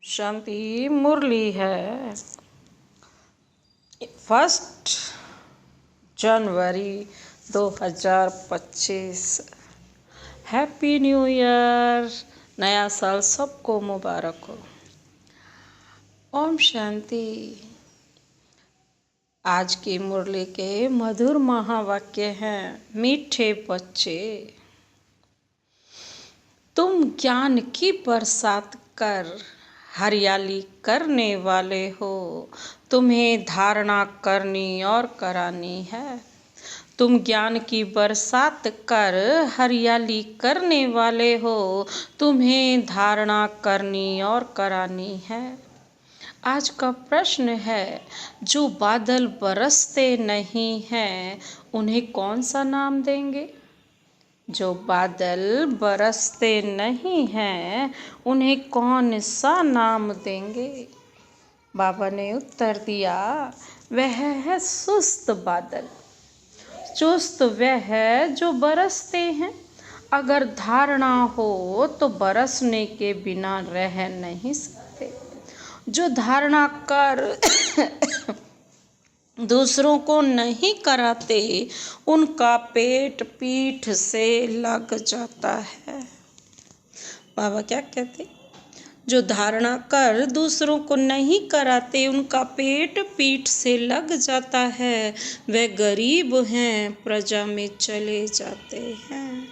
शांति मुरली है 1 जनवरी 2025। Happy new year. नया साल सबको मुबारक हो। ओम शांति। आज की मुरली के मधुर महावाक्य हैं। मीठे बच्चे, तुम ज्ञान की बरसात कर हरियाली करने वाले हो। तुम्हें धारणा करनी और करानी है। तुम ज्ञान की बरसात कर हरियाली करने वाले हो। तुम्हें धारणा करनी और करानी है। आज का प्रश्न है, जो बादल बरसते नहीं हैं उन्हें कौन सा नाम देंगे? जो बादल बरसते नहीं हैं उन्हें कौन सा नाम देंगे? बाबा ने उत्तर दिया, वह है सुस्त बादल। चुस्त वह है जो बरसते हैं। अगर धारणा हो तो बरसने के बिना रह नहीं सकते। जो धारणा कर दूसरों को नहीं कराते उनका पेट पीठ से लग जाता है। बाबा क्या कहते? जो धारणा कर दूसरों को नहीं कराते उनका पेट पीठ से लग जाता है। वे गरीब हैं, प्रजा में चले जाते हैं।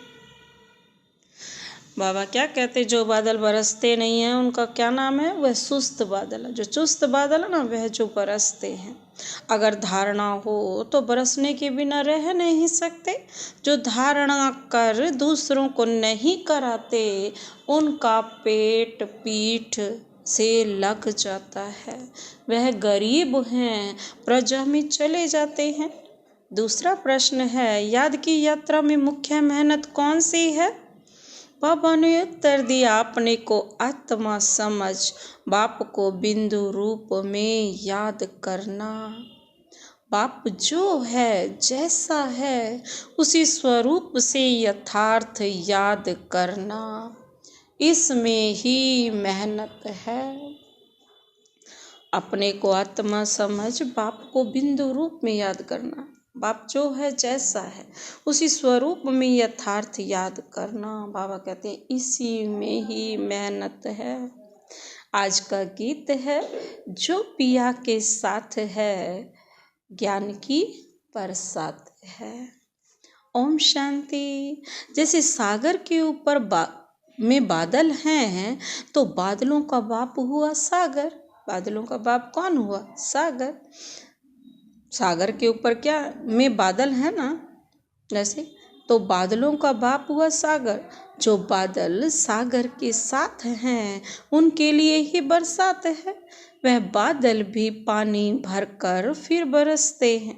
बाबा क्या कहते? जो बादल बरसते नहीं हैं उनका क्या नाम है? वह सुस्त बादल है। जो चुस्त बादल है ना, वह जो बरसते हैं। अगर धारणा हो तो बरसने के बिना रह नहीं सकते। जो धारणा कर दूसरों को नहीं कराते उनका पेट पीठ से लग जाता है। वह गरीब हैं, प्रजा में चले जाते हैं। दूसरा प्रश्न है, याद की यात्रा में मुख्य मेहनत कौन सी है? बाबा ने उत्तर दिया, अपने को आत्मा समझ बाप को बिंदु रूप में याद करना। बाप जो है, जैसा है, उसी स्वरूप से यथार्थ याद करना, इसमें ही मेहनत है। अपने को आत्मा समझ बाप को बिंदु रूप में याद करना। बाप जो है, जैसा है, उसी स्वरूप में यथार्थ याद करना। बाबा कहते हैं इसी में ही मेहनत है। आज का गीत है, जो पिया के साथ है ज्ञान की बरसात है। ओम शांति। जैसे सागर के ऊपर में बादल हैं तो बादलों का बाप हुआ सागर। बादलों का बाप कौन हुआ? सागर। सागर के ऊपर क्या में बादल है ना, जैसे तो बादलों का बाप हुआ सागर। जो बादल सागर के साथ हैं उनके लिए ही बरसात है। वह बादल भी पानी भरकर फिर बरसते हैं।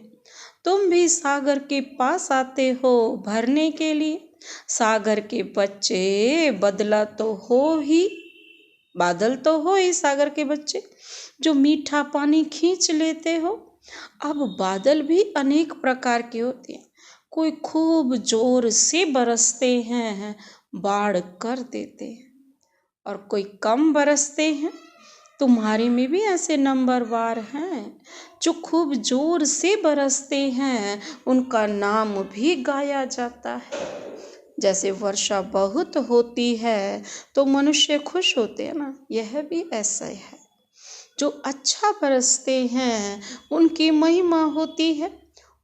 तुम भी सागर के पास आते हो भरने के लिए। सागर के बच्चे बदला तो हो ही, बादल तो हो ही सागर के बच्चे, जो मीठा पानी खींच लेते हो। अब बादल भी अनेक प्रकार के होते हैं। कोई खूब जोर से बरसते हैं, बाढ़ कर देते हैं, और कोई कम बरसते हैं। तुम्हारे में भी ऐसे नंबरवार हैं जो खूब जोर से बरसते हैं, उनका नाम भी गाया जाता है। जैसे वर्षा बहुत होती है तो मनुष्य खुश होते हैं ना, यह भी ऐसा है। जो अच्छा बरसते हैं उनकी महिमा होती है,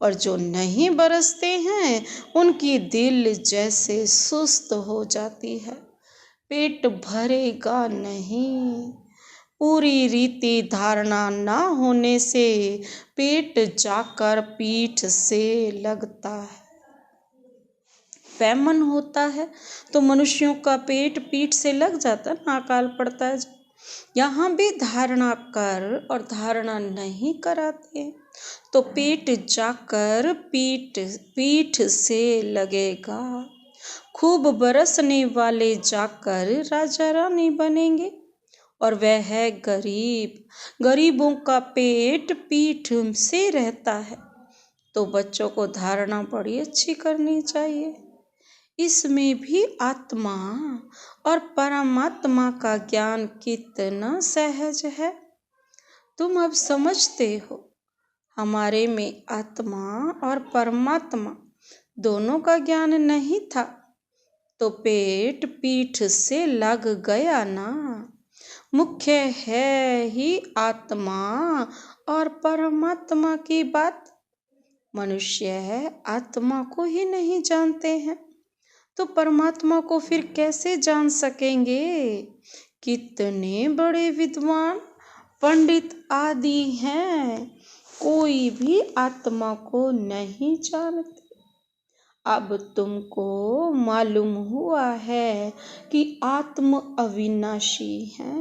और जो नहीं बरसते हैं उनकी दिल जैसे सुस्त हो जाती है। पेट भरेगा नहीं। पूरी रीति धारणा ना होने से पेट जाकर पीठ से लगता है। पैमन होता है तो मनुष्यों का पेट पीठ से लग जाता है, अकाल पड़ता है। यहाँ भी धारणा कर और धारणा नहीं कराते तो पेट जाकर पीठ से लगेगा। खूब बरसने वाले जाकर राजा रानी बनेंगे, और वह है गरीब। गरीबों का पेट पीठ से रहता है। तो बच्चों को धारणा बड़ी अच्छी करनी चाहिए। इसमें भी आत्मा और परमात्मा का ज्ञान कितना सहज है। तुम अब समझते हो, हमारे में आत्मा और परमात्मा दोनों का ज्ञान नहीं था तो पेट पीठ से लग गया ना। मुख्य है ही आत्मा और परमात्मा की बात। मनुष्य आत्मा को ही नहीं जानते हैं तो परमात्मा को फिर कैसे जान सकेंगे। कितने बड़े विद्वान पंडित आदि हैं, कोई भी आत्मा को नहीं जानते। अब तुमको मालूम हुआ है कि आत्म अविनाशी है।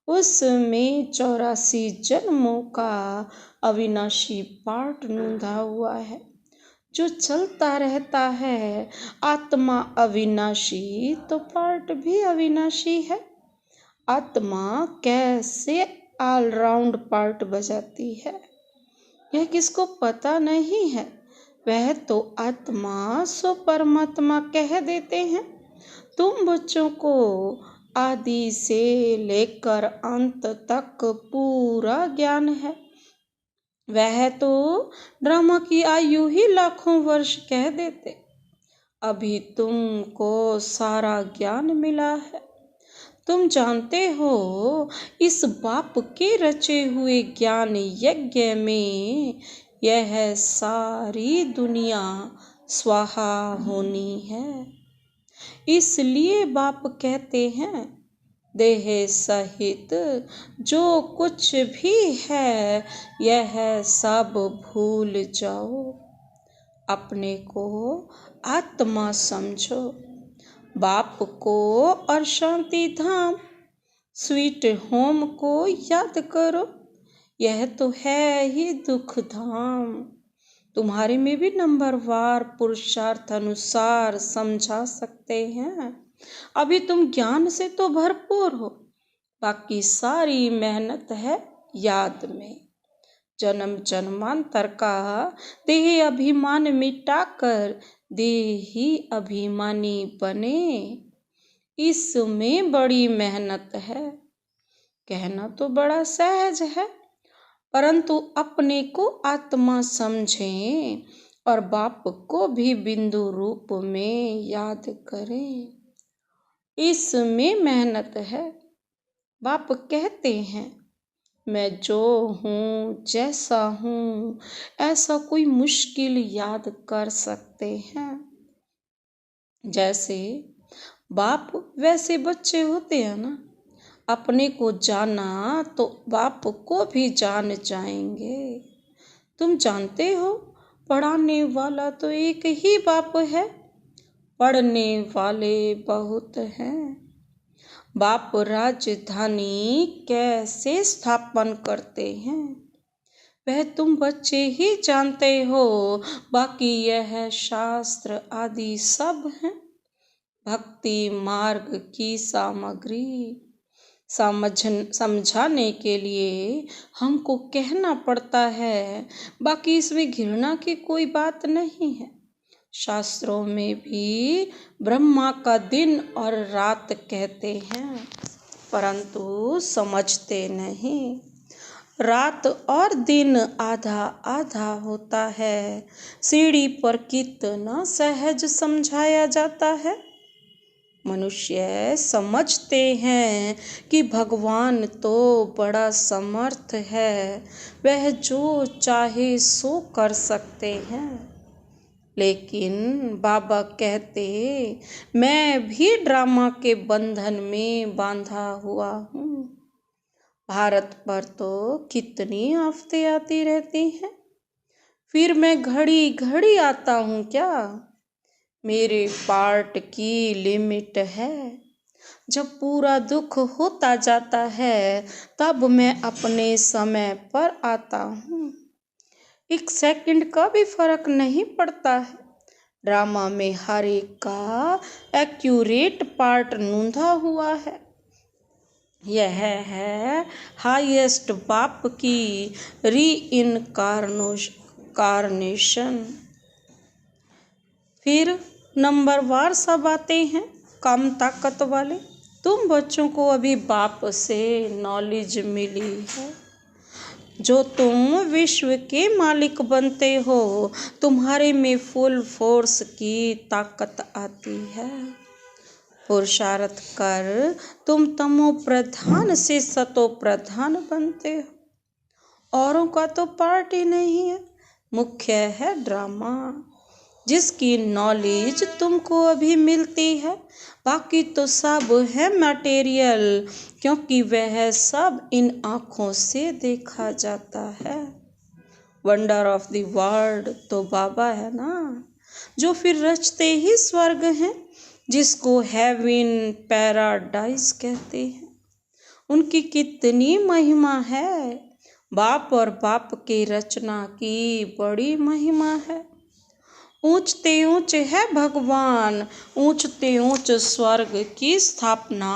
उसमें 84 जन्मों का अविनाशी पार्ट नूंधा हुआ है जो चलता रहता है। आत्मा अविनाशी तो पार्ट भी अविनाशी है। आत्मा कैसे ऑलराउंड पार्ट बजाती है यह किसको पता नहीं है। वह तो आत्मा सो परमात्मा कह देते हैं। तुम बच्चों को आदि से लेकर अंत तक पूरा ज्ञान है। वह तो ड्रामा की आयु ही लाखों वर्ष कह देते। अभी तुमको सारा ज्ञान मिला है। तुम जानते हो इस बाप के रचे हुए ज्ञान यज्ञ में यह सारी दुनिया स्वाहा होनी है। इसलिए बाप कहते हैं देह सहित जो कुछ भी है यह सब भूल जाओ। अपने को आत्मा समझो, बाप को और शांति धाम स्वीट होम को याद करो। यह तो है ही दुख धाम। तुम्हारे में भी नंबरवार पुरुषार्थ अनुसार समझा सकते हैं। अभी तुम ज्ञान से तो भरपूर हो, बाकी सारी मेहनत है याद में। जन्म जन्मांतर का देह अभिमान मिटाकर देही अभिमानी बने, इसमें बड़ी मेहनत है। कहना तो बड़ा सहज है, परंतु अपने को आत्मा समझें और बाप को भी बिंदु रूप में याद करें, इसमें मेहनत है। बाप कहते हैं मैं जो हूँ जैसा हूँ ऐसा कोई मुश्किल याद कर सकते हैं। जैसे बाप वैसे बच्चे होते हैं ना, अपने को जाना तो बाप को भी जान जाएंगे। तुम जानते हो पढ़ाने वाला तो एक ही बाप है, पढ़ने वाले बहुत हैं। बाप राजधानी कैसे स्थापन करते हैं वह तुम बच्चे ही जानते हो, बाकी यह शास्त्र आदि सब हैं। भक्ति मार्ग की सामग्री समझाने के लिए हमको कहना पड़ता है, बाकी इसमें घृणा की कोई बात नहीं है। शास्त्रों में भी ब्रह्मा का दिन और रात कहते हैं, परंतु समझते नहीं। रात और दिन आधा आधा होता है। सीढ़ी पर कितना सहज समझाया जाता है। मनुष्य समझते हैं कि भगवान तो बड़ा समर्थ है, वह जो चाहे सो कर सकते हैं। लेकिन बाबा कहते मैं भी ड्रामा के बंधन में बांधा हुआ हूँ। भारत पर तो कितनी आफतें आती रहती हैं, फिर मैं घड़ी घड़ी आता हूँ क्या? मेरे पार्ट की लिमिट है। जब पूरा दुख होता जाता है तब मैं अपने समय पर आता हूँ। 1 सेकंड का भी फर्क नहीं पड़ता है। ड्रामा में हर एक का एक्यूरेट पार्ट नूंधा हुआ है। यह है हाईएस्ट बाप की रीइनकार्नेशन। फिर नंबरवार सब आते हैं, कम ताकत वाले। तुम बच्चों को अभी बाप से नॉलेज मिली है। जो तुम विश्व के मालिक बनते हो, तुम्हारे में फुल फोर्स की ताकत आती है। पुरुषार्थ कर तुम तमो प्रधान से सतो प्रधान बनते हो। औरों का तो पार्ट ही नहीं है, मुख्य है ड्रामा, जिसकी नॉलेज तुमको अभी मिलती है। बाकी तो सब है मटेरियल, क्योंकि वह सब इन आँखों से देखा जाता है। वंडर ऑफ द वर्ल्ड तो बाबा है ना, जो फिर रचते ही स्वर्ग हैं, जिसको हेवन पैराडाइज कहते हैं। उनकी कितनी महिमा है। बाप और बाप की रचना की बड़ी महिमा है। ऊंचते ऊंच है भगवान, ऊंचते ऊंच स्वर्ग की स्थापना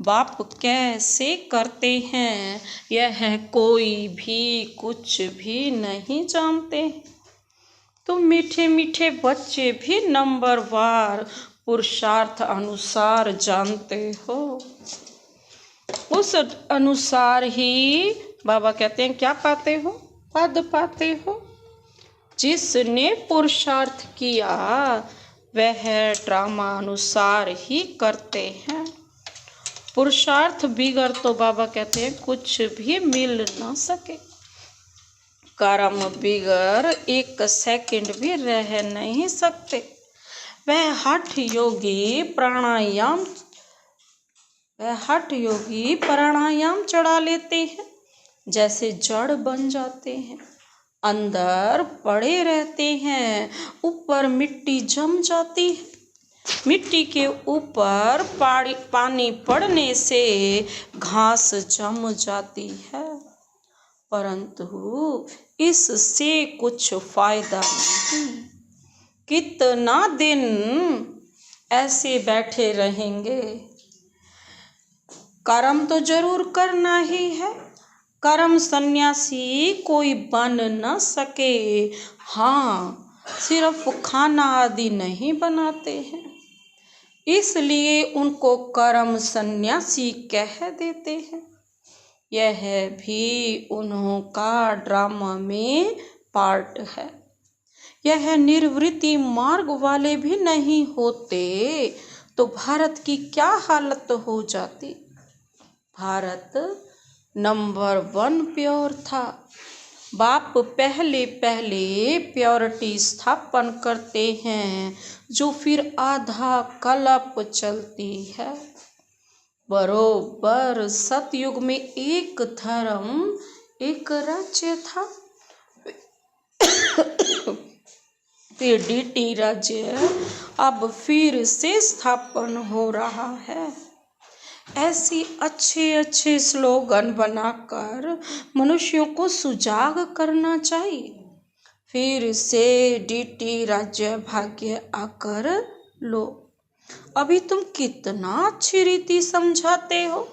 बाप कैसे करते हैं, यह कोई भी कुछ भी नहीं जानते। तुम मीठे मीठे बच्चे भी नंबरवार पुरुषार्थ अनुसार जानते हो। उस अनुसार ही बाबा कहते हैं क्या पाते हो, पद पाते हो। जिसने पुरुषार्थ किया वह ड्रामा अनुसार ही करते हैं। पुरुषार्थ बिगर तो बाबा कहते हैं कुछ भी मिल ना सके। कर्म बिगर एक सेकंड भी रह नहीं सकते। वह हठ योगी प्राणायाम चढ़ा लेते हैं, जैसे जड़ बन जाते हैं। अंदर पड़े रहते हैं, ऊपर मिट्टी जम जाती है। मिट्टी के ऊपर पानी पड़ने से घास जम जाती है, परंतु इससे कुछ फायदा नहीं। कितना दिन ऐसे बैठे रहेंगे। कर्म तो जरूर करना ही है। कर्म सन्यासी कोई बन न सके। हाँ, सिर्फ खाना आदि नहीं बनाते हैं, इसलिए उनको कर्म सन्यासी कह देते हैं। यह भी उन्हों का ड्रामा में पार्ट है। यह निर्वृत्ति मार्ग वाले भी नहीं होते तो भारत की क्या हालत हो जाती। भारत नंबर 1 प्योर था। बाप पहले प्योरिटी स्थापन करते हैं, जो फिर आधा कल्प चलती है। बरोबर सतयुग में एक धर्म एक राज्य था। फिर डीटी राज्य अब फिर से स्थापन हो रहा है। ऐसी अच्छे स्लोगन बनाकर मनुष्यों को सुजाग करना चाहिए। फिर से डीटी राज्य भाग्य आकर लो। अभी तुम कितना अच्छी रीति समझाते हो।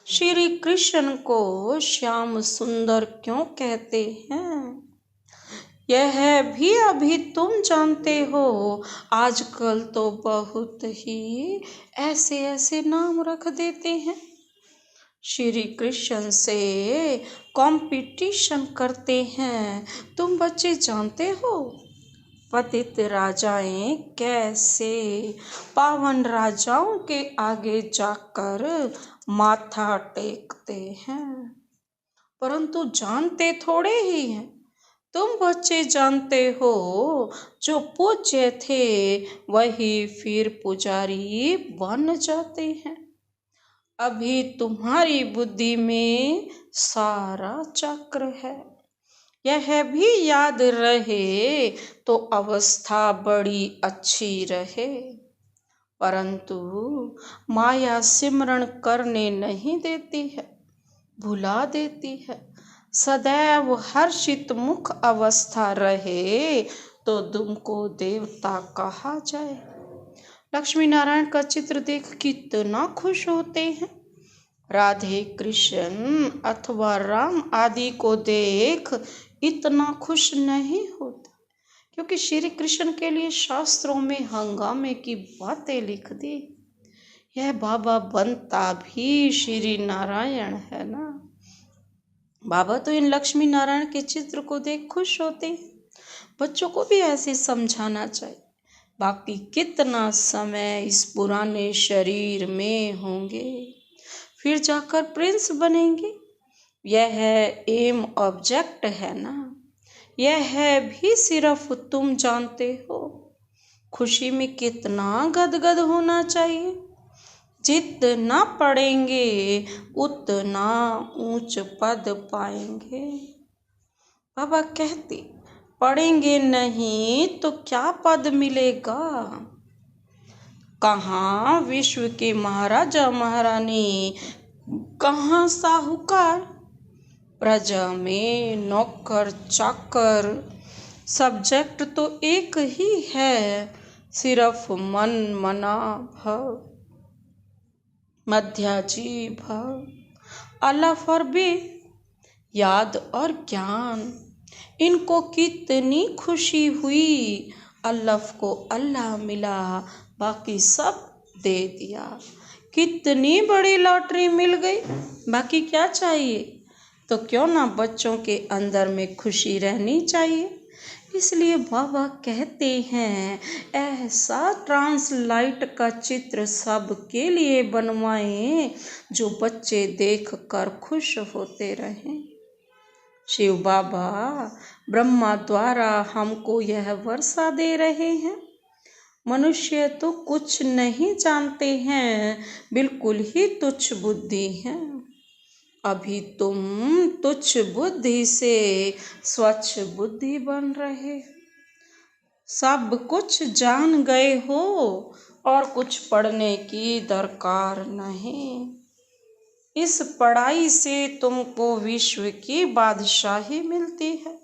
श्री कृष्ण को श्याम सुंदर क्यों कहते हैं, यह भी अभी तुम जानते हो। आजकल तो बहुत ही ऐसे नाम रख देते हैं। श्री कृष्ण से कंपटीशन करते हैं। तुम बच्चे जानते हो पतित राजाएं कैसे पावन राजाओं के आगे जाकर माथा टेकते हैं, परंतु जानते थोड़े ही हैं। तुम बच्चे जानते हो, जो पूज्य थे वही फिर पुजारी बन जाते हैं। अभी तुम्हारी बुद्धि में सारा चक्र है। यह भी याद रहे तो अवस्था बड़ी अच्छी रहे, परंतु माया सिमरण करने नहीं देती है, भुला देती है। सदैव हर्षित मुख अवस्था रहे तो तुमको देवता कहा जाए। लक्ष्मी नारायण का चित्र देख कितना खुश होते हैं। राधे कृष्ण अथवा राम आदि को देख इतना खुश नहीं होते, क्योंकि श्री कृष्ण के लिए शास्त्रों में हंगामे की बातें लिख दी। यह बाबा बनता भी श्री नारायण है ना। बाबा तो इन लक्ष्मी नारायण के चित्र को देख खुश होते हैं। बच्चों को भी ऐसे समझाना चाहिए। बाकी कितना समय इस पुराने शरीर में होंगे, फिर जाकर प्रिंस बनेंगे। यह एम ऑब्जेक्ट है ना, यह भी सिर्फ तुम जानते हो। खुशी में कितना गदगद होना चाहिए। जितना पढ़ेंगे उतना ऊंच पद पाएंगे। बाबा कहते, पढ़ेंगे नहीं तो क्या पद मिलेगा। कहाँ विश्व के महाराजा महारानी, कहाँ साहूकार, प्रजा में नौकर चाकर। सब्जेक्ट तो एक ही है, सिर्फ मन मना भव, मध्याजी भव। अल्लाह और बे, याद और ज्ञान, इनको कितनी खुशी हुई। अल्लाह को अल्लाह मिला, बाकी सब दे दिया। कितनी बड़ी लॉटरी मिल गई, बाकी क्या चाहिए। तो क्यों ना बच्चों के अंदर में खुशी रहनी चाहिए। इसलिए बाबा कहते हैं, ऐसा ट्रांसलाइट का चित्र सबके लिए बनवाएं जो बच्चे देख कर खुश होते रहें। शिव बाबा ब्रह्मा द्वारा हमको यह वर्षा दे रहे हैं। मनुष्य तो कुछ नहीं जानते हैं, बिल्कुल ही तुच्छ बुद्धि हैं। अभी तुम तुच्छ बुद्धि से स्वच्छ बुद्धि बन रहे। सब कुछ जान गए हो और कुछ पढ़ने की दरकार नहीं। इस पढ़ाई से तुमको विश्व की बादशाही मिलती है।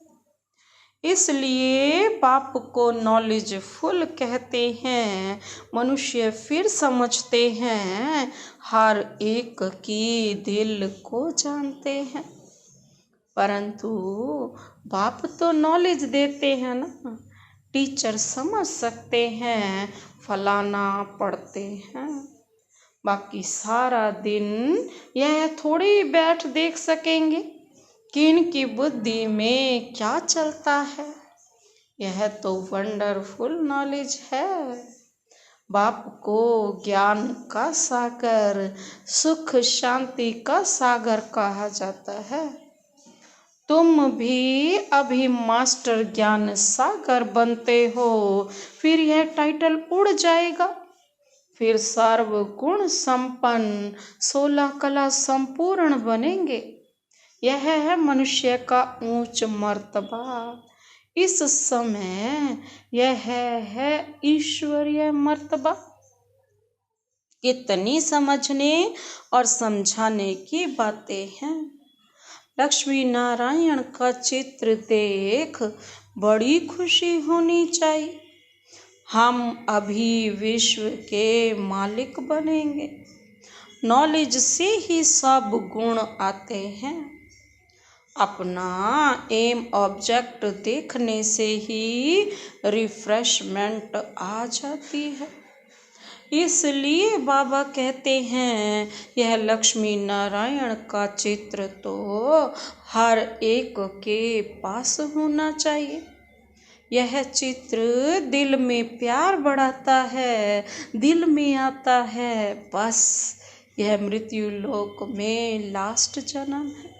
इसलिए बाप को नॉलेजफुल कहते हैं। मनुष्य फिर समझते हैं, हर एक की दिल को जानते हैं। परंतु बाप तो नॉलेज देते हैं ना। टीचर समझ सकते हैं, फलाना पढ़ते हैं। बाकी सारा दिन यह थोड़ी बैठ देख सकेंगे कि इनकी बुद्धि में क्या चलता है। यह तो वंडरफुल नॉलेज है। बाप को ज्ञान का सागर, सुख शांति का सागर कहा जाता है। तुम भी अभी मास्टर ज्ञान सागर बनते हो, फिर यह टाइटल उड़ जाएगा। फिर सर्वगुण संपन्न 16 कला संपूर्ण बनेंगे। यह है मनुष्य का ऊंच मर्तबा। इस समय यह है ईश्वरीय मर्तबा। कितनी समझने और समझाने की बातें हैं। लक्ष्मी नारायण का चित्र देख बड़ी खुशी होनी चाहिए। हम अभी विश्व के मालिक बनेंगे। नॉलेज से ही सब गुण आते हैं। अपना एम ऑब्जेक्ट देखने से ही रिफ्रेशमेंट आ जाती है। इसलिए बाबा कहते हैं, यह लक्ष्मी नारायण का चित्र तो हर एक के पास होना चाहिए। यह चित्र दिल में प्यार बढ़ाता है, दिल में आता है। बस यह मृत्यु लोक में लास्ट जन्म है।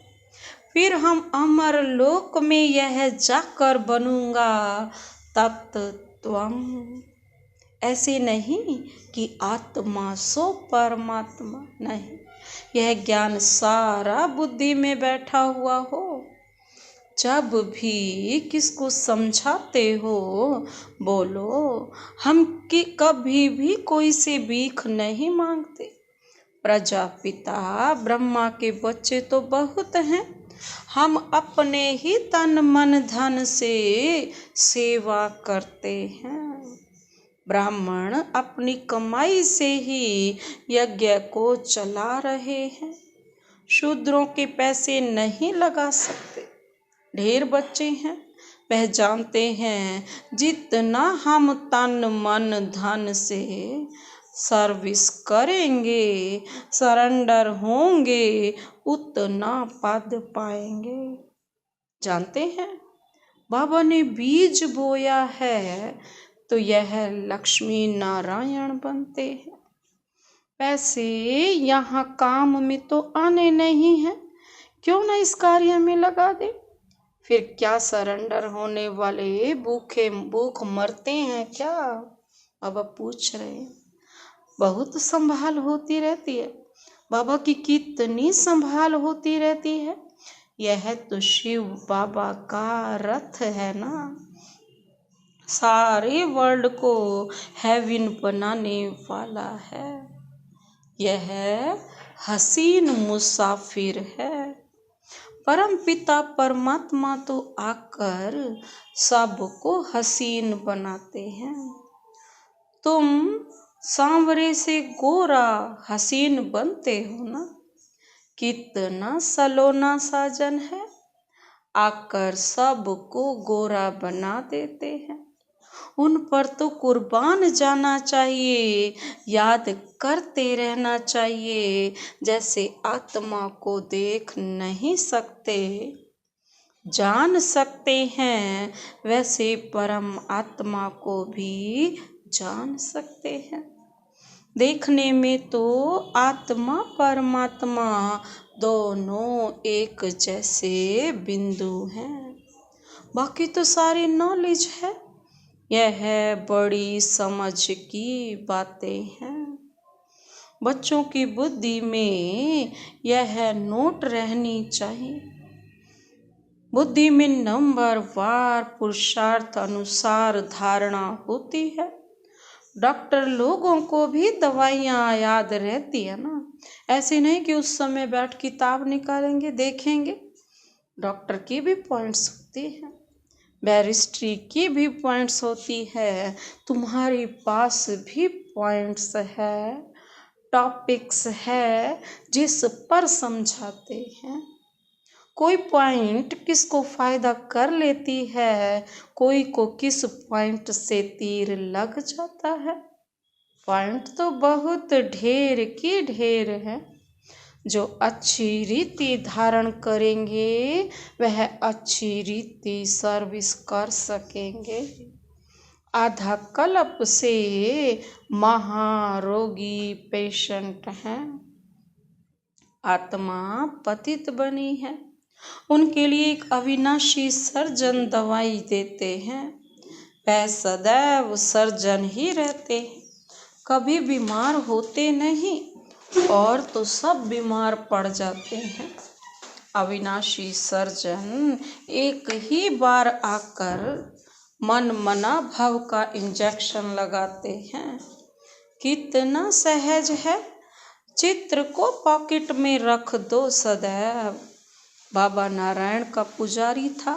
फिर हम अमर लोक में यह जाकर बनूंगा तत्त्वम। ऐसे नहीं कि आत्मा सो परमात्मा, नहीं। यह ज्ञान सारा बुद्धि में बैठा हुआ हो। जब भी किसको समझाते हो, बोलो हम कि कभी भी कोई से भीख नहीं मांगते। प्रजापिता ब्रह्मा के बच्चे तो बहुत हैं। हम अपने ही तन मन धन से सेवा करते हैं। ब्राह्मण अपनी कमाई से ही यज्ञ को चला रहे हैं। शूद्रों के पैसे नहीं लगा सकते। ढेर बच्चे हैं वह जानते हैं जितना हम तन मन धन से सर्विस करेंगे, सरेंडर होंगे, उतना पद पाएंगे। जानते हैं बाबा ने बीज बोया है तो यह लक्ष्मी नारायण बनते हैं। पैसे यहाँ काम में तो आने नहीं हैं, क्यों ना इस कार्य में लगा दे। फिर क्या सरेंडर होने वाले भूख मरते हैं क्या? बाबा पूछ रहे हैं। बहुत संभाल होती रहती है। बाबा की कितनी संभाल होती रहती है। यह तो शिव बाबा का रथ है ना, सारे वर्ल्ड को हेवन बनाने वाला है। यह हसीन मुसाफिर है। परम पिता परमात्मा तो आकर सबको हसीन बनाते हैं। तुम सांवरे से गोरा हसीन बनते हो ना, कितना सलोना साजन है, आकर सबको गोरा बना देते हैं। उन पर तो कुर्बान जाना चाहिए, याद करते रहना चाहिए। जैसे आत्मा को देख नहीं सकते, जान सकते हैं, वैसे परम आत्मा को भी जान सकते हैं। देखने में तो आत्मा परमात्मा दोनों एक जैसे बिंदु हैं। बाकी तो सारी नॉलेज है। यह बड़ी समझ की बातें हैं। बच्चों की बुद्धि में यह नोट रहनी चाहिए। बुद्धि में नंबर वार पुरुषार्थ अनुसार धारणा होती है। डॉक्टर लोगों को भी दवाइयाँ याद रहती है ना, ऐसे नहीं कि उस समय बैठ किताब निकालेंगे देखेंगे। डॉक्टर की भी पॉइंट्स होती हैं, बैरिस्ट्री की भी पॉइंट्स होती है, तुम्हारे पास भी पॉइंट्स है, टॉपिक्स है जिस पर समझाते हैं। कोई पॉइंट किसको फायदा कर लेती है, कोई को किस पॉइंट से तीर लग जाता है। पॉइंट तो बहुत ढेर की ढेर है। जो अच्छी रीति धारण करेंगे वह अच्छी रीति सर्विस कर सकेंगे। आधा कल्प से महारोगी पेशेंट हैं, आत्मा पतित बनी है, उनके लिए एक अविनाशी सर्जन दवाई देते हैं। वह सदैव सर्जन ही रहते हैं, कभी बीमार होते नहीं, और तो सब बीमार पड़ जाते हैं। अविनाशी सर्जन एक ही बार आकर मन मना भव का इंजेक्शन लगाते हैं। कितना सहज है। चित्र को पॉकेट में रख दो सदैव। बाबा नारायण का पुजारी था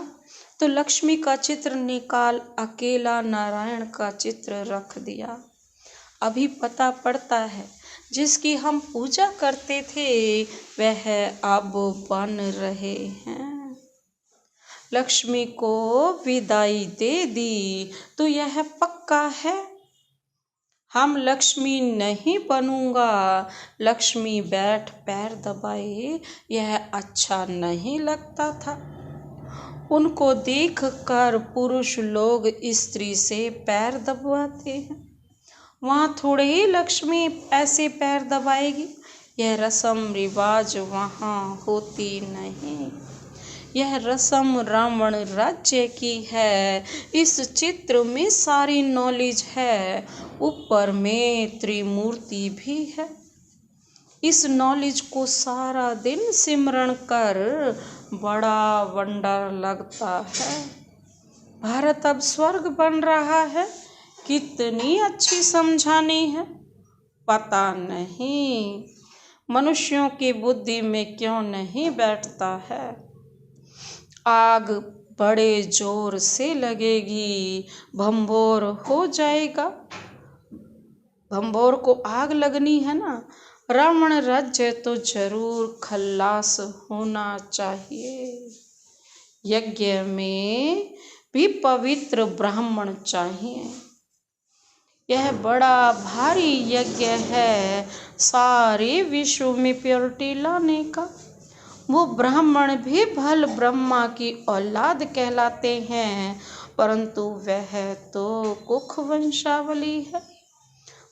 तो लक्ष्मी का चित्र निकाल अकेला नारायण का चित्र रख दिया। अभी पता पड़ता है जिसकी हम पूजा करते थे वह अब बन रहे हैं। लक्ष्मी को विदाई दे दी तो यह पक्का है हम लक्ष्मी नहीं बनूंगा। लक्ष्मी बैठ पैर दबाए, यह अच्छा नहीं लगता था। उनको देखकर पुरुष लोग स्त्री से पैर दबाते हैं, वहाँ थोड़े ही लक्ष्मी ऐसे पैर दबाएगी। यह रस्म रिवाज वहाँ होती नहीं। यह रस्म रावण राज्य की है। इस चित्र में सारी नॉलेज है, ऊपर में त्रिमूर्ति भी है। इस नॉलेज को सारा दिन सिमरण कर बड़ा वंडर लगता है। भारत अब स्वर्ग बन रहा है, कितनी अच्छी समझानी है। पता नहीं मनुष्यों की बुद्धि में क्यों नहीं बैठता है। आग बड़े जोर से लगेगी, भंभोर हो जाएगा। भंभोर को आग लगनी है ना। रावण राज्य तो जरूर खल्लास होना चाहिए। यज्ञ में भी पवित्र ब्राह्मण चाहिए। यह बड़ा भारी यज्ञ है सारे विश्व में प्योरिटी लाने का। वो ब्राह्मण भी भल ब्रह्मा की औलाद कहलाते हैं, परंतु वह तो कुख वंशावली है।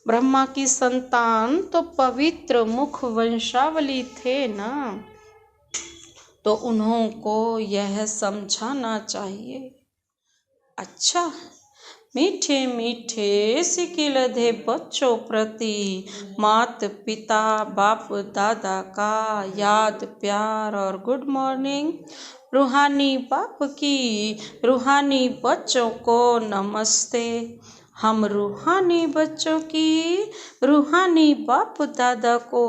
ब्रह्मा की संतान तो पवित्र मुख वंशावली थे ना, तो उन्हों को यह समझाना चाहिए। अच्छा, मीठे मीठे सिकिल दे बच्चों प्रति मात पिता बाप दादा का याद प्यार और गुड मॉर्निंग। रूहानी बाप की रूहानी बच्चों को नमस्ते। हम रूहानी बच्चों की रूहानी बाप दादा को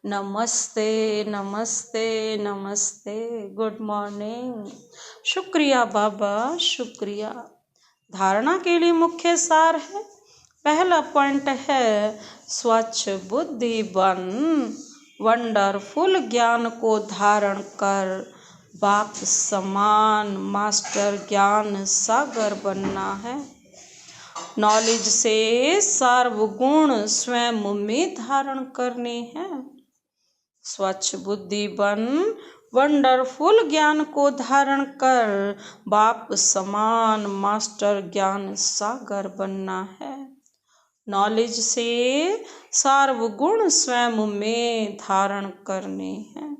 नमस्ते नमस्ते नमस्ते, गुड मॉर्निंग। शुक्रिया बाबा, शुक्रिया। धारणा के लिए मुख्य सार है। पहला पॉइंट है स्वच्छ बुद्धि बन, वंडरफुल ज्ञान को धारण कर, बाप समान मास्टर ज्ञान सागर बनना है। नॉलेज से सर्वगुण स्वयं में धारण करने हैं। स्वच्छ बुद्धि बन, वंडरफुल ज्ञान को धारण कर, बाप समान मास्टर ज्ञान सागर बनना है। नॉलेज से सर्वगुण स्वयं में धारण करने हैं।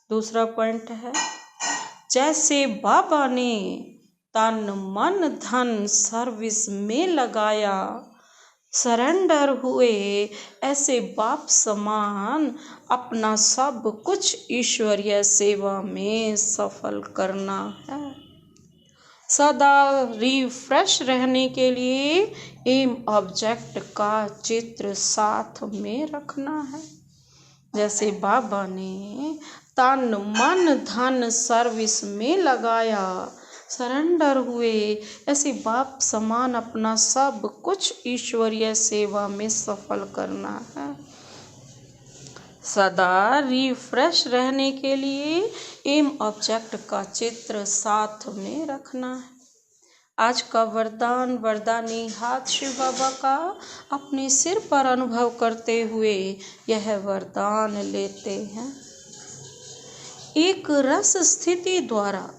दूसरा पॉइंट है जैसे बाबा ने तन मन धन सर्विस में लगाया, सरेंडर हुए, ऐसे बाप समान अपना सब कुछ ईश्वरीय सेवा में सफल करना है। सदा रिफ्रेश रहने के लिए एम ऑब्जेक्ट का चित्र साथ में रखना है। जैसे बाबा ने तन मन धन सर्विस में लगाया, सरेंडर हुए, ऐसे बाप समान अपना सब कुछ ईश्वरीय सेवा में सफल करना है। सदा रिफ्रेश रहने के लिए एम ऑब्जेक्ट का चित्र साथ में रखना है। आज का वरदान वरदानी हाथ शिव बाबा का अपने सिर पर अनुभव करते हुए यह वरदान लेते हैं। एक रस स्थिति द्वारा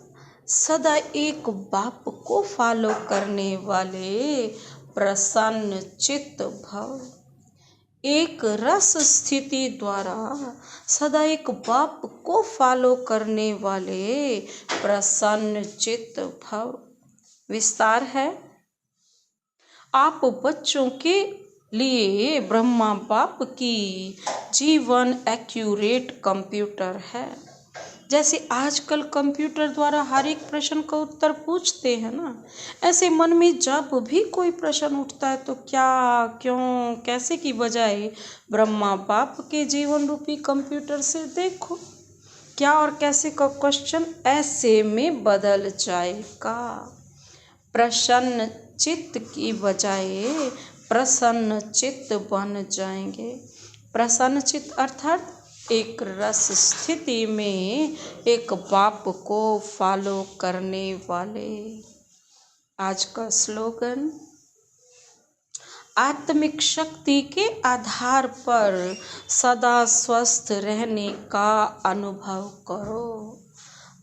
सदा एक बाप को फॉलो करने वाले प्रसन्न चित्त भव। एक रस स्थिति द्वारा सदा एक बाप को फॉलो करने वाले प्रसन्न चित्त भव। विस्तार है, आप बच्चों के लिए ब्रह्मा बाप की जीवन एक्यूरेट कंप्यूटर है। जैसे आजकल कंप्यूटर द्वारा हर एक प्रश्न का उत्तर पूछते हैं ना, ऐसे मन में जब भी कोई प्रश्न उठता है तो क्या क्यों कैसे की बजाय ब्रह्मा बाप के जीवन रूपी कंप्यूटर से देखो, क्या और कैसे का क्वेश्चन ऐसे में बदल जाएगा। प्रसन्न चित्त की बजाय प्रसन्न चित्त बन जाएंगे। प्रसन्न चित्त अर्थात एक रस स्थिति में एक बाप को फॉलो करने वाले। आज का स्लोगन, आत्मिक शक्ति के आधार पर सदा स्वस्थ रहने का अनुभव करो।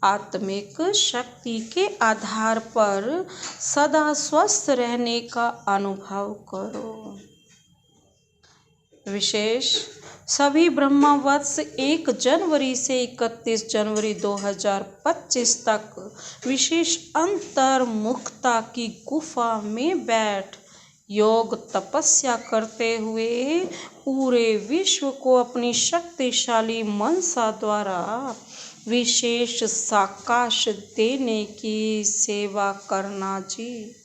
आत्मिक शक्ति के आधार पर सदा स्वस्थ रहने का अनुभव करो। विशेष सभी ब्रह्मवत्स 1 जनवरी से 31 जनवरी 2025 तक विशेष अंतर्मुखता की गुफा में बैठ योग तपस्या करते हुए पूरे विश्व को अपनी शक्तिशाली मनसा द्वारा विशेष साकाश देने की सेवा करना जी।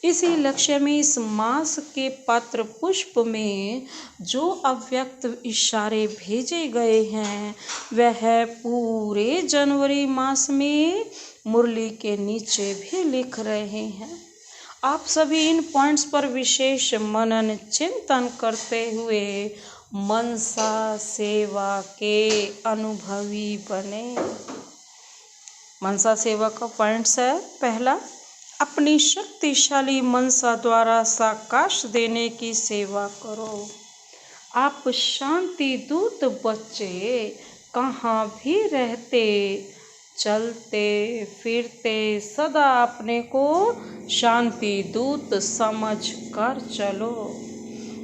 इसी लक्ष्य में इस मास के पत्र पुष्प में जो अव्यक्त इशारे भेजे गए हैं वह पूरे जनवरी मास में मुरली के नीचे भी लिख रहे हैं। आप सभी इन पॉइंट्स पर विशेष मनन चिंतन करते हुए मनसा सेवा के अनुभवी बने। मनसा सेवा का पॉइंट्स है, पहला अपनी शक्तिशाली मनसा द्वारा साकाश देने की सेवा करो। आप शांति दूत बच्चे कहाँ भी रहते, चलते फिरते सदा अपने को शांति दूत समझ कर चलो।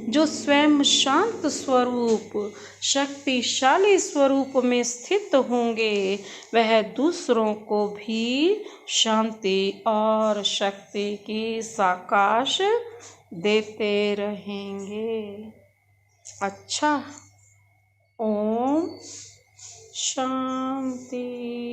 जो स्वयं शांत स्वरूप शक्तिशाली स्वरूप में स्थित होंगे वह दूसरों को भी शांति और शक्ति की साकाश देते रहेंगे। अच्छा, ओम शांति।